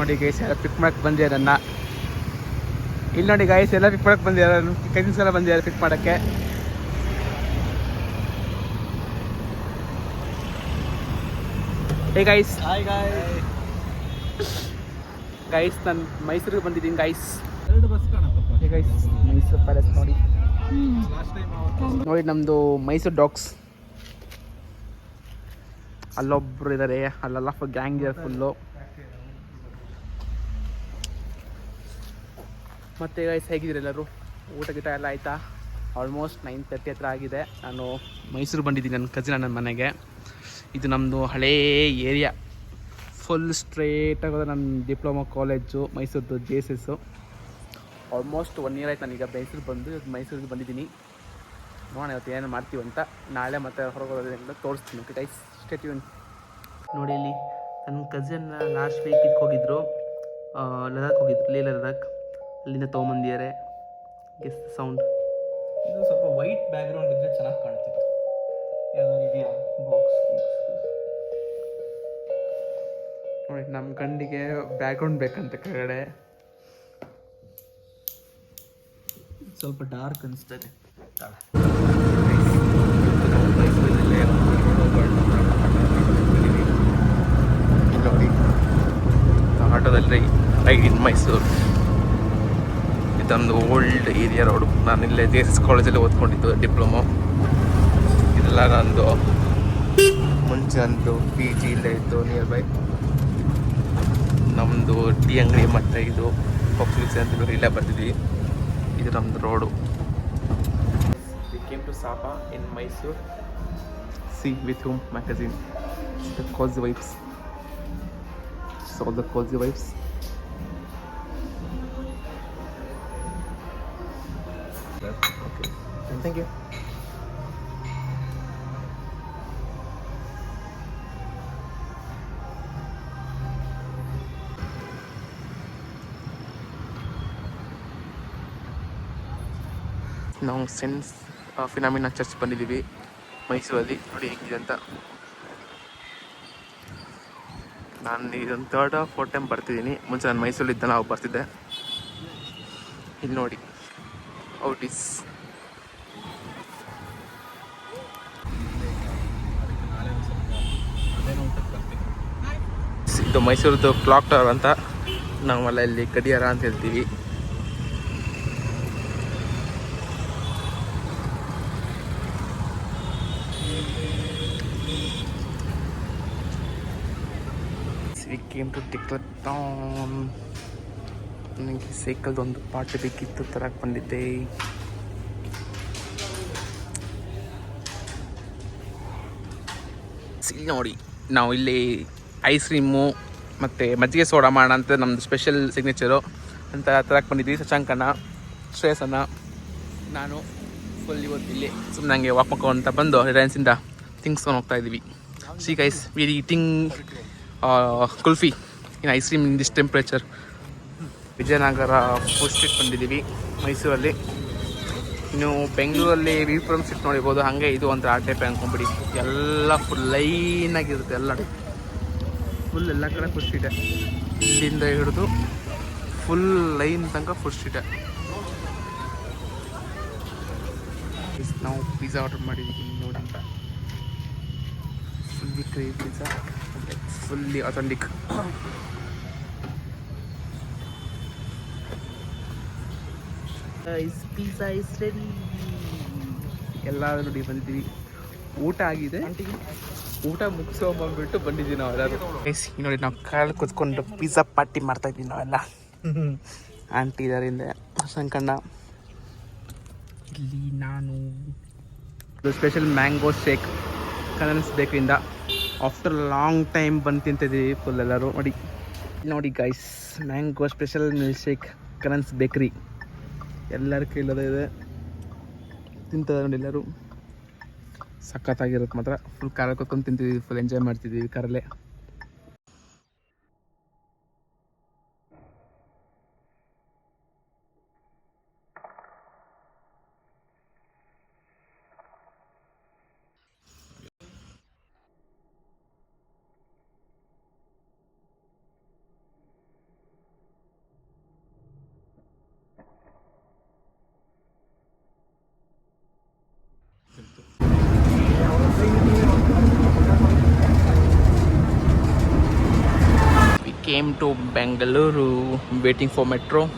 ನೋಡಿ ಗೈಸ್ ಎಲ್ಲ ಪಿಕ್ ಮಾಡಕ್ಕೆ ಬಂದಿದ್ದಾರೆ ನನ್ನ. ಇಲ್ಲಿ ನೋಡಿ ಗೈಸ್ ಎಲ್ಲ ಪಿಕ್ ಮಾಡಕ್ಕೆ ಬಂದಿದ್ದಾರೆ, ಕಸಿನ್ಸ್ ಎಲ್ಲ ಬಂದಿದ್ದಾರೆ ಪಿಕ್ ಮಾಡೋಕ್ಕೆ. Hey guys. ಹಾಯ್ ಗೈಸ್ ನಾನು ಮೈಸೂರಿಗೆ ಬಂದಿದ್ದೀನಿ ಗೈಸ್. 2 ಬಸ್ ಕಾಣತ್ತಪ್ಪ. ಹೇ ಗೈಸ್ ಮೈಸೂರು ಪ್ಯಾಲೇಸ್ ನೋಡಿ. ನೋಡಿ ನಮ್ಮದು ಮೈಸೂರು ಡಾಗ್ಸ್. ಅಲ್ಲೊಬ್ರು ಇದ್ದಾರೆ, ಅಲ್ಲೆಲ್ಲ ಫುಲ್ ಗ್ಯಾಂಗ್ ಇದೆ ಫುಲ್ಲು. ಮತ್ತು ಗೈಸ್ ಹೇಗಿದ್ದೀರಿ ಎಲ್ಲರೂ? ಊಟ ಗೀಟ ಎಲ್ಲ ಆಯಿತಾ? ಆಲ್ಮೋಸ್ಟ್ 9:30 ಹತ್ರ ಆಗಿದೆ. ನಾನು ಮೈಸೂರು ಬಂದಿದ್ದೀನಿ ನನ್ನ ಕಸಿನ್ ನನ್ನ ಮನೆಗೆ. ಇದು ನಮ್ಮದು ಹಳೇ ಏರಿಯಾ, ಫುಲ್ ಸ್ಟ್ರೇಟ್ ಆಗೋದು ನನ್ನ ಡಿಪ್ಲೊಮಾ ಕಾಲೇಜು ಮೈಸೂರದ್ದು JSS. ಆಲ್ಮೋಸ್ಟ್ 1 ಇಯರ್ ಆಯ್ತು ನಾನೀಗ ಮೈಸೂರಿಗೆ ಬಂದಿದ್ದೀನಿ. ನೋಡೋಣ ಇವತ್ತು ಏನು ಮಾಡ್ತೀವಿ ಅಂತ. ನಾಳೆ ಮತ್ತೆ ಹೊರಗೋದ್ರಿಂದ ತೋರಿಸ್ತೀನಿ. Okay guys, stay tune. ನೋಡಿ ಇಲ್ಲಿ ನನ್ನ ಕಸಿನ್ ಲಾಸ್ಟ್ ವೀಕ್ ಇದಕ್ಕೆ ಹೋಗಿದ್ರು, ಲದಾಖ್ ಹೋಗಿದ್ರು, ಲೇ ಲದಾಖ್. ಅಲ್ಲಿಂದ ತೊಗೊಂಬಂದಿದ್ದಾರೆ. Guess sound. ಇದು ಸ್ವಲ್ಪ ವೈಟ್ ಬ್ಯಾಕ್ಗ್ರೌಂಡ್ ಇದ್ರೆ ಚೆನ್ನಾಗಿ ಕಾಣ್ತಿತ್ತು. ಯಾವ್ದಾದ್ರು ಇದೆಯಾ ಬಾಕ್ಸ್? ನೋಡಿ ನಮ್ಮ ಗಂಡಿಗೆ ಬ್ಯಾಕ್ಗ್ರೌಂಡ್ ಬೇಕಂತ ಕೆಳಗಡೆ. ಸ್ವಲ್ಪ ಡಾರ್ಕ್ ಅನಿಸ್ತದೆ. ನೋಡಿ ಆಟೋದಲ್ಲಿ ರೈಡ್ ಇನ್ ಮೈಸೂರು. ಇದೊಂದು ಓಲ್ಡ್ ಏರಿಯಾ ರೋಡು. ನಾನು ಇಲ್ಲೇ JSS ಕಾಲೇಜಲ್ಲಿ ಓದ್ಕೊಂಡಿದ್ದು ಡಿಪ್ಲೊಮೊ. ಇದೆಲ್ಲ ನಂದು ಮುಂಚೆ ನಂದು PG ಇಲ್ಲೇ ಇತ್ತು ನಿಯರ್ ಬೈ. ನಮ್ಮದು ಟೀ ಅಂಗಡಿ ಮತ್ತು ಇದು ಪಬ್ಲಿಕ್ಸ್ ಅಂತ ಇಲ್ಲೇ ಬರ್ತಿದ್ವಿ. ಇದು ನಮ್ಮದು road. We came to Sapa in Mysuru. See with whom magazine. The cosy vibes. So the cosy vibes. Okay. Thank you. ನಾವು ಸೆಂಟ್ ಫಿನಾಮಿನಾ ಚರ್ಚ್ ಬಂದಿದ್ದೀವಿ ಮೈಸೂರಲ್ಲಿ. ನೋಡಿ ಹೇಗಿದೆ ಅಂತ. ನಾನು ಇದೊಂದು 3rd or 4th ಟೈಮ್ ಬರ್ತಿದ್ದೀನಿ. ಮುಂಚೆ ನಾನು ಮೈಸೂರಲ್ಲಿದ್ದ ನಾವು ಬರ್ತಿದ್ದೆ. ಇಲ್ಲಿ ನೋಡಿ ಔಟ್ ಈಸ್. ಇದು ಮೈಸೂರದ್ದು ಕ್ಲಾಕ್ ಟವರ್ ಅಂತ. ನಾವೆಲ್ಲ ಇಲ್ಲಿ ಗಡಿಯಾರ ಅಂತ ಹೇಳ್ತೀವಿ. ವಿ ಕೇಮ್ ಟು ಟಿಕ್ಲಟಾನ್. ನನಗೆ ಸೈಕಲ್ದೊಂದು ಪಾರ್ಟ್ ಬೇಕಿತ್ತು, ತರಕ್ಕೆ ಬಂದಿದ್ದೆ. ಇಲ್ಲಿ ನೋಡಿ ನಾವು ಇಲ್ಲಿ ಐಸ್ ಕ್ರೀಮು ಮತ್ತು ಮಜ್ಜಿಗೆ ಸೋಡಾ ಮಾಡೋಣ ಅಂತ ನಮ್ಮದು ಸ್ಪೆಷಲ್ ಸಿಗ್ನೇಚರು ಅಂತ ತರಕ್ಕೆ ಬಂದಿದ್ವಿ. ಶಶಾಂಕನ, ಶ್ರೇಯಸನ್ನ, ನಾನು ಫುಲ್ ಇವತ್ತು ಇಲ್ಲಿ ಸುಮ್ಮನೆ ಹಂಗೆ ವಾಕ್ ಮಾಡ್ಕೊಂತ ಬಂದು ರಿಲಯನ್ಸಿಂದ ತಿಂಗ್ಸ್ಕೊಂಡು ಹೋಗ್ತಾ ಇದ್ದೀವಿ. See guys, we eating kulfi in ice cream in this temperature. Vijayanagar food street ಬಂದಿದ್ದೀವಿ ಮೈಸೂರಲ್ಲಿ. ಇನ್ನು ಬೆಂಗಳೂರಲ್ಲಿ ವಿಪುರಂ ಸ್ಟ್ರೀಟ್ ನೋಡಿರ್ಬೋದು. ಹಾಗೆ ಇದು ಒಂಥರ ಆ ಟೈಪ್ ಅಂದ್ಕೊಂಬಿಡಿ. ಎಲ್ಲ ಫುಲ್ ಲೈನಾಗಿರುತ್ತೆ. ಎಲ್ಲ ಫುಲ್ ಎಲ್ಲ ಕಡೆ ಫುಡ್ ಸ್ಟ್ರೀಟೆ. ಇಲ್ಲಿಂದ ಹಿಡಿದು ಫುಲ್ ಲೈನ್ ತನಕ ಫುಡ್ ಸ್ಟ್ರೀಟೆ. ನಾವು ಪಿಜ್ಜಾ ಆರ್ಡರ್ ಮಾಡಿದ್ದೀವಿ ನೋಡಿ. Fully craze pizza, fully authentic. Pizza is ready. ಎಲ್ಲ ನೋಡಿ ಬಂದಿದ್ದೀವಿ. ಊಟ ಆಗಿದೆ, ಊಟ ಮುಗಿಸ್ಕೊಂಬಂದ್ಬಿಟ್ಟು ಬಂದಿದ್ದೀವಿ ನಾವು ಎಲ್ಲರೂ. ನೋಡಿ ನಾವು ಕಾರಲ್ಲಿ ಕೂತ್ಕೊಂಡು ಪಿಜ್ಜಾ ಪಾರ್ಟಿ ಮಾಡ್ತಾಯಿದ್ವಿ ನಾವೆಲ್ಲ. ಆಂಟಿ ಇದ್ದಾರೆ ಹಿಂದೆ, ಸಂಕಣ್ಣ. ಇಲ್ಲಿ ನಾನು ಸ್ಪೆಷಲ್ ಮ್ಯಾಂಗೋ ಶೇಕ್ ಕನನ್ಸ್ ಬೇಕರಿಂದ ಆಫ್ಟರ್ ಲಾಂಗ್ ಟೈಮ್ ಬಂದು ತಿಂತಿದ್ದೀವಿ ಫುಲ್ ಎಲ್ಲರೂ. ನೋಡಿ guys, mango special milkshake ಕನನ್ಸ್ ಬೇಕ್ರಿ. ಎಲ್ಲರ ಕೈಲದೇ ಇದೆ, ತಿಂತಾರೆ ನೋಡಿ ಎಲ್ಲರೂ. ಸಖತ್ತಾಗಿರುತ್ತೆ ಮಾತ್ರ. ಫುಲ್ ಕಾರಲ್ಲಿ ಕೂತ್ಕೊಂಡು ತಿಂತಿದ್ದೀವಿ, ಫುಲ್ ಎಂಜಾಯ್ ಮಾಡ್ತಿದ್ದೀವಿ ಕಾರಲ್ಲೇ. came to Bengaluru, waiting for metro.